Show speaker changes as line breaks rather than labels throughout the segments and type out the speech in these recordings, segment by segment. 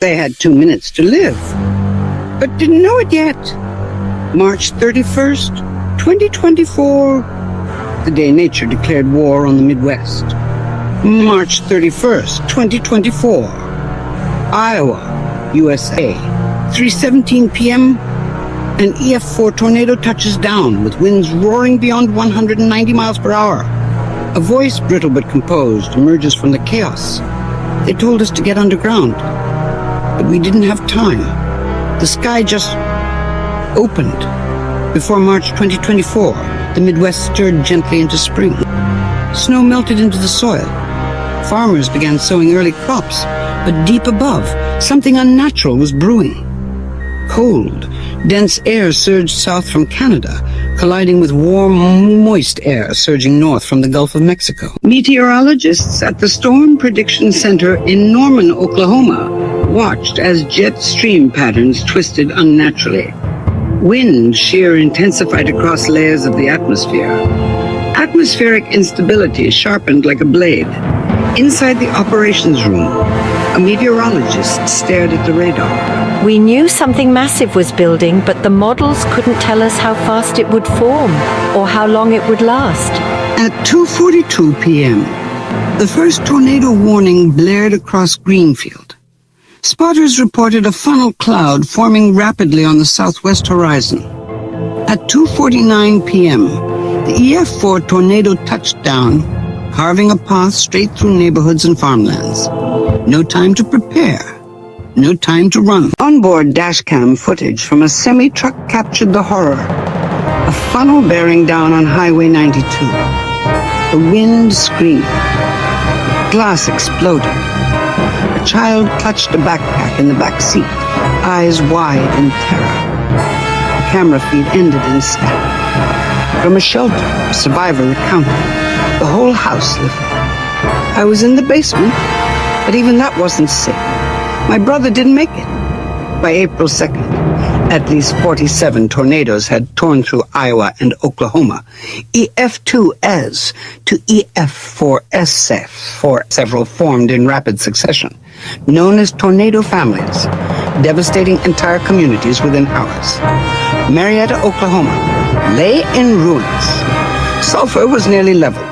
They had 2 minutes to live, but didn't know it yet. March 31st, 2024, the day nature declared war on the Midwest. March 31st, 2024, Iowa, USA, 3:17 p.m., an EF4 tornado touches down with winds roaring beyond 190 miles per hour. A voice, brittle but composed, emerges from the chaos. They told us to get underground, but we didn't have time. The sky just opened. Before March 2024, the Midwest stirred gently into spring. Snow melted into the soil. Farmers began sowing early crops, but deep above, something unnatural was brewing. Cold, dense air surged south from Canada, colliding with warm, moist air surging north from the Gulf of Mexico. Meteorologists at the Storm Prediction Center in Norman, Oklahoma, watched as jet stream patterns twisted unnaturally. Wind shear intensified across layers of the atmosphere. Atmospheric instability sharpened like a blade. Inside the operations room, a meteorologist stared at the radar.
We knew something massive was building, but the models couldn't tell us how fast it would form or how long it would last.
At 2:42 p.m., the first tornado warning blared across Greenfield. Spotters reported a funnel cloud forming rapidly on the southwest horizon. At 2:49 p.m., the EF4 tornado touched down, carving a path straight through neighborhoods and farmlands. No time to prepare. No time to run. Onboard dashcam footage from a semi-truck captured the horror. A funnel bearing down on Highway 92. The wind screamed. Glass exploded. A child clutched a backpack in the back seat, eyes wide in terror. The camera feed ended in static. From a shelter, a survivor recounted. The whole house lifted. I was in the basement, but even that wasn't safe. My brother didn't make it. By April 2nd, at least 47 tornadoes had torn through Iowa and Oklahoma. EF2S to EF4S, for several formed in rapid succession, known as tornado families, devastating entire communities within hours. Marietta, Oklahoma, lay in ruins. Sulphur was nearly leveled.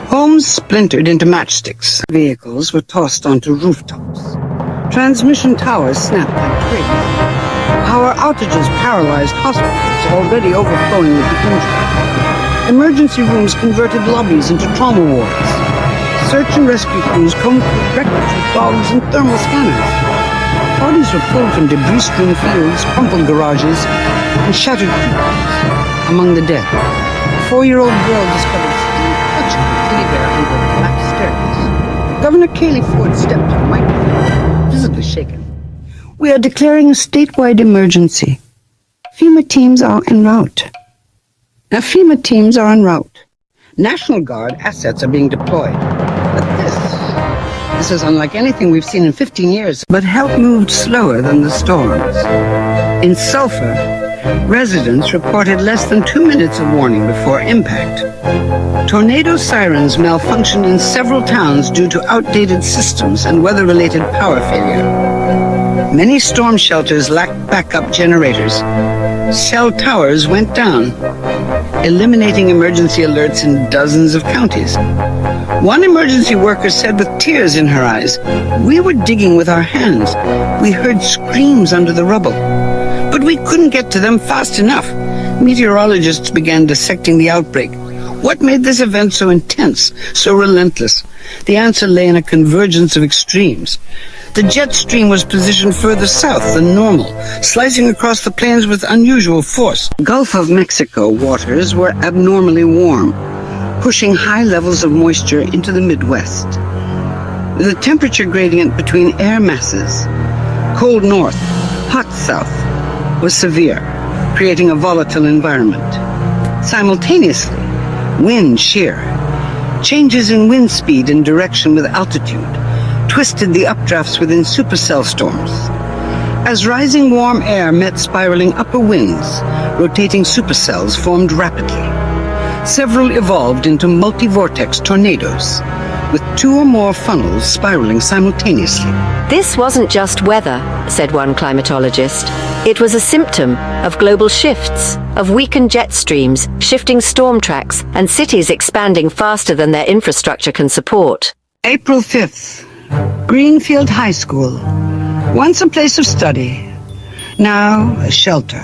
Homes splintered into matchsticks. Vehicles were tossed onto rooftops. Transmission towers snapped like twigs. Power outages paralyzed hospitals already overflowing with the injured. Emergency rooms converted lobbies into trauma wards. Search and rescue crews combed through wreckage with dogs and thermal scanners. Bodies were pulled from debris-strewn fields, crumpled garages, and shattered cubicles. Among the dead, a 4-year-old girl discovered still clutching a teddy bear under the back staircase. Governor Cayley Ford stepped to the microphone, visibly shaken. We are declaring a statewide emergency. FEMA teams are en route. Now, FEMA teams are en route. National Guard assets are being deployed. But this is unlike anything we've seen in 15 years. But help moved slower than the storms. In Sulphur, residents reported less than 2 minutes of warning before impact. Tornado sirens malfunctioned in several towns due to outdated systems and weather-related power failure. Many storm shelters lacked backup generators. Cell towers went down, eliminating emergency alerts in dozens of counties. One emergency worker said with tears in her eyes, "We were digging with our hands. We heard screams under the rubble, but we couldn't get to them fast enough." Meteorologists began dissecting the outbreak. What made this event so intense, so relentless? The answer lay in a convergence of extremes. The jet stream was positioned further south than normal, slicing across the plains with unusual force. Gulf of Mexico waters were abnormally warm, pushing high levels of moisture into the Midwest. The temperature gradient between air masses, cold north, hot south, was severe, creating a volatile environment. Simultaneously, wind shear, changes in wind speed and direction with altitude, twisted the updrafts within supercell storms. As rising warm air met spiraling upper winds, rotating supercells formed rapidly. Several evolved into multi-vortex tornadoes, with 2 or more funnels spiraling simultaneously.
This wasn't just weather, said one climatologist. It was a symptom of global shifts, of weakened jet streams, shifting storm tracks, and cities expanding faster than their infrastructure can support.
April 5th, Greenfield High School. Once a place of study, now a shelter.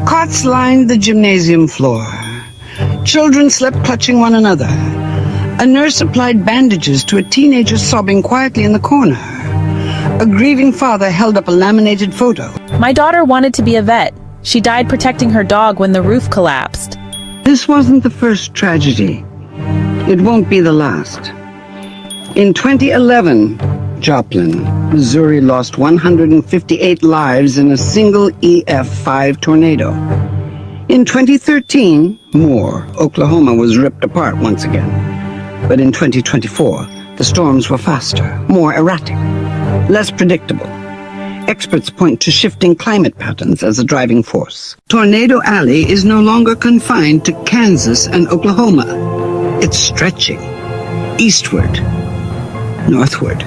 Cots lined the gymnasium floor. Children slept clutching one another. A nurse applied bandages to a teenager sobbing quietly in the corner. A grieving father held up a laminated photo.
My daughter wanted to be a vet. She died protecting her dog when the roof collapsed.
This wasn't the first tragedy. It won't be the last. In 2011, Joplin, Missouri lost 158 lives in a single EF5 tornado. In 2013, Moore, Oklahoma was ripped apart once again. But in 2024, the storms were faster, more erratic, less predictable. Experts point to shifting climate patterns as a driving force. Tornado Alley is no longer confined to Kansas and Oklahoma. It's stretching eastward, northward,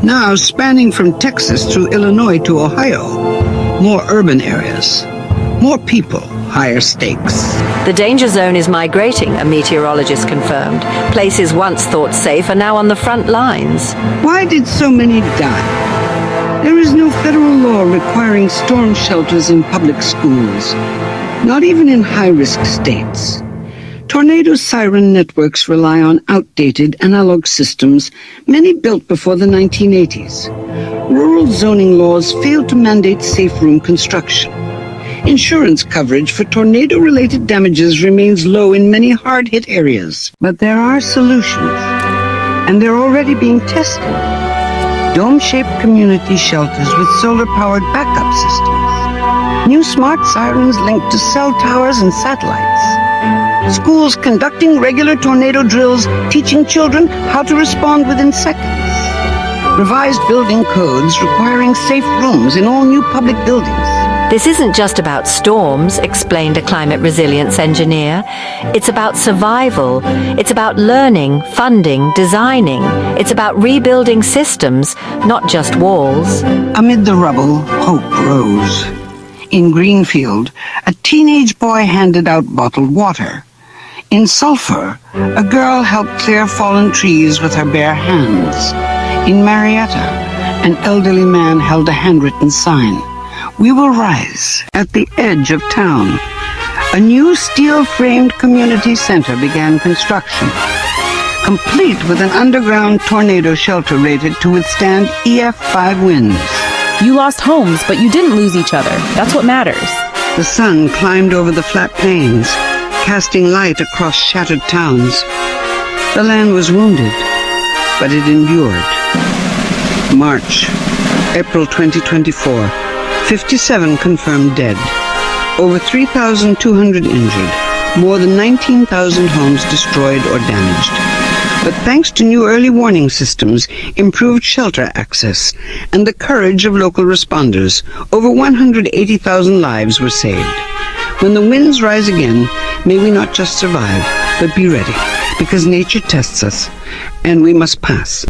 now spanning from Texas through Illinois to Ohio. More urban areas, more people, higher stakes.
The danger zone is migrating, a meteorologist confirmed. Places once thought safe are now on the front lines.
Why did so many die? There is no federal law requiring storm shelters in public schools, not even in high-risk states. Tornado siren networks rely on outdated analog systems, many built before the 1980s. Rural zoning laws failed to mandate safe room construction. Insurance coverage for tornado-related damages remains low in many hard-hit areas. But there are solutions, and they're already being tested. Dome-shaped community shelters with solar-powered backup systems. New smart sirens linked to cell towers and satellites. Schools conducting regular tornado drills, teaching children how to respond within seconds. Revised building codes requiring safe rooms in all new public buildings.
This isn't just about storms, explained a climate resilience engineer. It's about survival. It's about learning, funding, designing. It's about rebuilding systems, not just walls.
Amid the rubble, hope rose. In Greenfield, a teenage boy handed out bottled water. In Sulphur, a girl helped clear fallen trees with her bare hands. In Marietta, an elderly man held a handwritten sign. We will rise. At the edge of town, a new steel-framed community center began construction, complete with an underground tornado shelter rated to withstand EF5 winds.
You lost homes, but you didn't lose each other. That's what matters.
The sun climbed over the flat plains, casting light across shattered towns. The land was wounded, but it endured. March, April 2024. 57 confirmed dead, over 3,200 injured, more than 19,000 homes destroyed or damaged. But thanks to new early warning systems, improved shelter access, and the courage of local responders, over 180,000 lives were saved. When the winds rise again, may we not just survive, but be ready, because nature tests us, and we must pass.